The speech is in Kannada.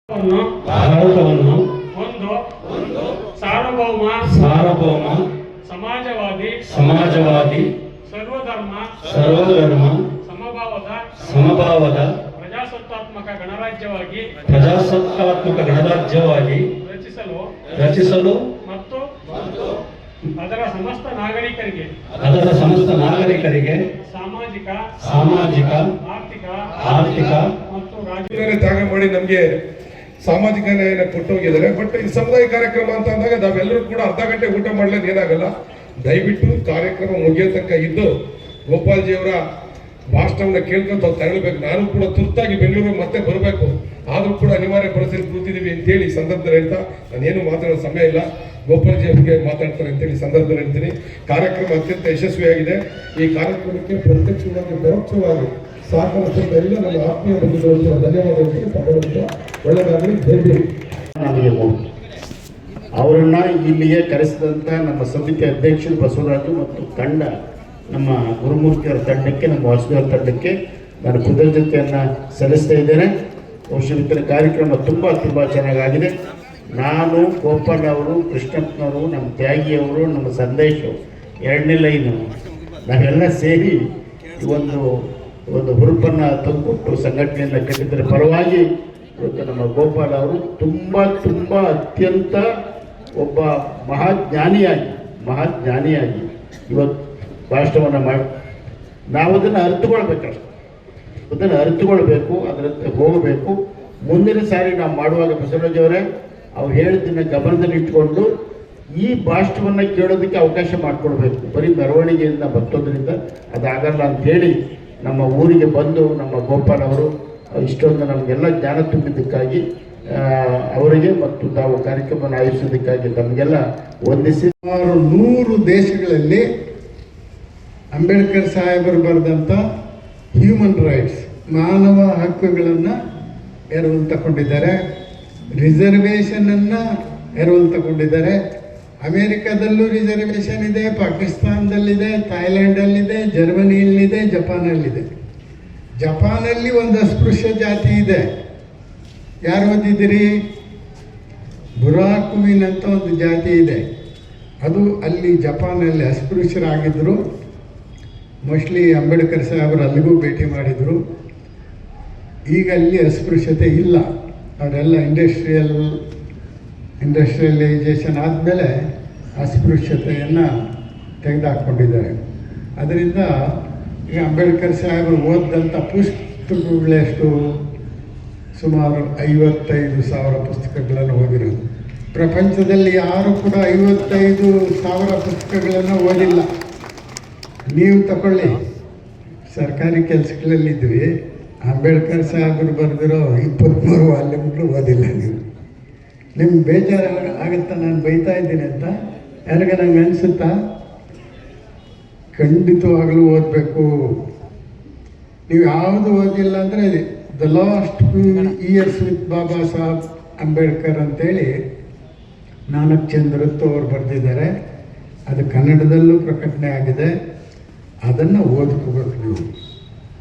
ಭಾರತವನ್ನು ಒಂದು ಸಾರ್ವಭೌಮ ಸಮಾಜವಾದಿ ಸರ್ವಧರ್ಮ ಸಮಭಾವದ ಪ್ರಜಾಸತ್ತಾತ್ಮಕ ಗಣರಾಜ್ಯವಾಗಿ ರಚಿಸಲು ಮತ್ತು ಅದರ ಸಮಸ್ತ ನಾಗರಿಕರಿಗೆ ಸಾಮಾಜಿಕ ಆರ್ಥಿಕ ಮತ್ತು ರಾಜಕೀಯ ತ್ಯಾಗ ಮಾಡಿ ನಮಗೆ ಸಾಮಾಜಿಕ ನ್ಯಾಯನ ಕೊಟ್ಟೋಗಿದ್ದಾರೆ. ಬಟ್ ಈ ಸಮುದಾಯ ಕಾರ್ಯಕ್ರಮ ಅಂತ ಅಂದಾಗ ನಾವೆಲ್ಲರೂ ಕೂಡ ಅರ್ಧ ಗಂಟೆ ಊಟ ಮಾಡ್ಲಿಕ್ಕೆ ಏನಾಗಲ್ಲ. ದಯವಿಟ್ಟು ಕಾರ್ಯಕ್ರಮ ಮುಗಿಯೋ ತನಕ ಇದ್ದು ಗೋಪಾಲ್ಜಿಯವರ ಭಾಷಣವನ್ನ ಕೇಳ್ಕೊಂತ ತೆರಳಬೇಕು. ನಾನು ಕೂಡ ತುರ್ತಾಗಿ ಬೆಂಗಳೂರಿಗೆ ಮತ್ತೆ ಬರಬೇಕು, ಆದ್ರೂ ಕೂಡ ಅನಿವಾರ್ಯ ಪರಿಸ್ಥಿತಿ ಕೂತಿದ್ದೀವಿ ಅಂತೇಳಿ ಸಂದರ್ಭದಲ್ಲಿ ಹೇಳ್ತಾ ನಾನೇನು ಮಾತಾಡೋ ಸಮಯ ಇಲ್ಲ. ಗೋಪಾಲ್ಜಿ ಅವರಿಗೆ ಮಾತಾಡ್ತಾರೆ ಅಂತೇಳಿ ಸಂದರ್ಭದಲ್ಲಿ ಹೇಳ್ತೀನಿ. ಕಾರ್ಯಕ್ರಮ ಅತ್ಯಂತ ಯಶಸ್ವಿಯಾಗಿದೆ. ಈ ಕಾರ್ಯಕ್ರಮಕ್ಕೆ ಪ್ರತ್ಯಕ್ಷವಾಗಿ ಪರೋಕ್ಷವಾಗಿ ಸಹಕರಿಸಿದ ಎಲ್ಲ ನನ್ನ ಆತ್ಮೀಯ ಬಂಧುಗಳು ಧನ್ಯವಾದಗಳು. ತಗೊಳ್ಳುತ್ತೆ ಒಳ್ಳೆಯದಾಗಲಿ. ನಮಗೆ ಅವರನ್ನ ಇಲ್ಲಿಗೆ ಕರೆಸಿದಂಥ ನಮ್ಮ ಸಮಿತಿ ಅಧ್ಯಕ್ಷರು ಬಸವರಾಜು ಮತ್ತು ತಂಡ, ನಮ್ಮ ಗುರುಮೂರ್ತಿಯವರ ತಂಡಕ್ಕೆ, ನಮ್ಮ ವಾಸುದೇವರ ತಂಡಕ್ಕೆ ನಾನು ಕೃತಜ್ಞತೆಯನ್ನು ಸಲ್ಲಿಸ್ತಾ ಇದ್ದೇನೆ. ಬಹುಶಃ ಕಾರ್ಯಕ್ರಮ ತುಂಬ ಚೆನ್ನಾಗಾಗಿದೆ. ನಾನು, ಗೋಪಾಲ್ ಅವರು, ಕೃಷ್ಣಪ್ಪನವರು, ನಮ್ಮ ತ್ಯಾಗಿಯವರು, ನಮ್ಮ ಸಂದೇಶವು, ಎರಡನೇ ಲೈನು ನಾವೆಲ್ಲ ಸೇರಿ ಒಂದು ಹುರುಪನ್ನು ತಂದುಕೊಟ್ಟು ಸಂಘಟನೆಯನ್ನು ಕಟ್ಟಿದ್ದರ ಪರವಾಗಿ ಇವತ್ತು ನಮ್ಮ ಗೋಪಾಲ್ ಅವರು ತುಂಬ ಅತ್ಯಂತ ಒಬ್ಬ ಮಹಾಜ್ಞಾನಿಯಾಗಿ ಇವತ್ತು ಭಾಷಣವನ್ನು ಮಾಡಿ ನಾವು ಅದನ್ನು ಅರಿತುಕೊಳ್ಬೇಕು, ಅದರಂತೆ ಹೋಗಬೇಕು. ಮುಂದಿನ ಸಾರಿ ನಾವು ಮಾಡುವಾಗ ಬಸವರಾಜ್ ಅವರೇ ಅವ್ರು ಹೇಳಿದ್ದನ್ನು ಗಮನದಲ್ಲಿ ಇಟ್ಕೊಂಡು ಈ ಭಾಷಣವನ್ನು ಕೇಳೋದಕ್ಕೆ ಅವಕಾಶ ಮಾಡಿಕೊಡ್ಬೇಕು. ಬರೀ ಮೆರವಣಿಗೆಯಿಂದ ಮತ್ತೊಂದರಿಂದ ಅದಾಗಲ್ಲ ಅಂಥೇಳಿ ನಮ್ಮ ಊರಿಗೆ ಬಂದು ನಮ್ಮ ಗೋಪಾಲ್ ಅವರು ಇಷ್ಟೊಂದು ನಮಗೆಲ್ಲ ಜ್ಞಾನ ತುಂಬಿದ್ದಕ್ಕಾಗಿ ಅವರಿಗೆ ಮತ್ತು ತಾವು ಕಾರ್ಯಕ್ರಮವನ್ನು ಆಯೋಜಿಸೋದಕ್ಕಾಗಿ ನಮಗೆಲ್ಲ ವಂದಿಸಿ. 100 ದೇಶಗಳಲ್ಲಿ ಅಂಬೇಡ್ಕರ್ ಸಾಹೇಬರು ಬರೆದಂಥ ಹ್ಯೂಮನ್ ರೈಟ್ಸ್, ಮಾನವ ಹಕ್ಕುಗಳನ್ನು ಎರವಲು ತಗೊಂಡಿದ್ದಾರೆ. ರಿಸರ್ವೇಷನನ್ನು ಎರವಲು ತಗೊಂಡಿದ್ದಾರೆ. ಅಮೇರಿಕಾದಲ್ಲೂ ರಿಸರ್ವೇಷನ್ ಇದೆ, ಪಾಕಿಸ್ತಾನದಲ್ಲಿದೆ, ಥಾಯ್ಲ್ಯಾಂಡಲ್ಲಿದೆ, ಜರ್ಮನಿಯಲ್ಲಿದೆ, ಜಪಾನಲ್ಲಿದೆ. ಜಪಾನಲ್ಲಿ ಒಂದು ಅಸ್ಪೃಶ್ಯ ಜಾತಿ ಇದೆ. ಯಾರು ಓದಿದ್ದೀರಿ? ಬುರಾಕುಮಿನ್ ಅಂತ ಒಂದು ಜಾತಿ ಇದೆ. ಅದು ಅಲ್ಲಿ ಜಪಾನಲ್ಲಿ ಅಸ್ಪೃಶ್ಯರಾಗಿದ್ದರು. ಮೋಸ್ಟ್ಲಿ ಅಂಬೇಡ್ಕರ್ ಸಾಹೇಬರು ಅಲ್ಲಿಗೂ ಭೇಟಿ ಮಾಡಿದರು. ಈಗ ಅಲ್ಲಿ ಅಸ್ಪೃಶ್ಯತೆ ಇಲ್ಲ. ಅವರೆಲ್ಲ ಇಂಡಸ್ಟ್ರಿಯಲೈಸೇಷನ್ ಆದಮೇಲೆ ಅಸ್ಪೃಶ್ಯತೆಯನ್ನು ತೆಗೆದುಹಾಕ್ಕೊಂಡಿದ್ದಾರೆ. ಅದರಿಂದ ಈಗ ಅಂಬೇಡ್ಕರ್ ಸಾಹೇಬರು ಓದಿದಂಥ ಪುಸ್ತಕಗಳೆಷ್ಟು? ಸುಮಾರು 55,000 ಪುಸ್ತಕಗಳನ್ನು ಓದಿರೋದು. ಪ್ರಪಂಚದಲ್ಲಿ ಯಾರು ಕೂಡ 55,000 ಪುಸ್ತಕಗಳನ್ನು ಓದಿಲ್ಲ. ನೀವು ತಗೊಳ್ಳಿ, ಸರ್ಕಾರಿ ಕೆಲಸಗಳಲ್ಲಿದ್ವಿ, ಅಂಬೇಡ್ಕರ್ ಸಾಹೇಬರು ಬರೆದಿರೋ 23 ವಾಲ್ಯೂಮ್ಗಳು ಓದಿಲ್ಲ. ನಿಮ್ಗೆ ಬೇಜಾರು ಆಗುತ್ತಾ ನಾನು ಬೈತಾ ಇದ್ದೀನಿ ಅಂತ? ಯಾರಿಗೆ ನಂಗೆ ಅನಿಸುತ್ತಾ? ಖಂಡಿತವಾಗಲೂ ಓದಬೇಕು. ನೀವು ಯಾವುದು ಓದಿಲ್ಲ ಅಂದರೆ the last few years with Baba Saheb Ambedkar ಅಂತೇಳಿ ನಾನಕ್ ಚಂದ್ರತ್ತು ಅವರು ಬರೆದಿದ್ದಾರೆ. ಅದು ಕನ್ನಡದಲ್ಲೂ ಪ್ರಕಟಣೆ ಆಗಿದೆ. ಅದನ್ನು ಓದ್ಕೋಬೇಕು ನೀವು.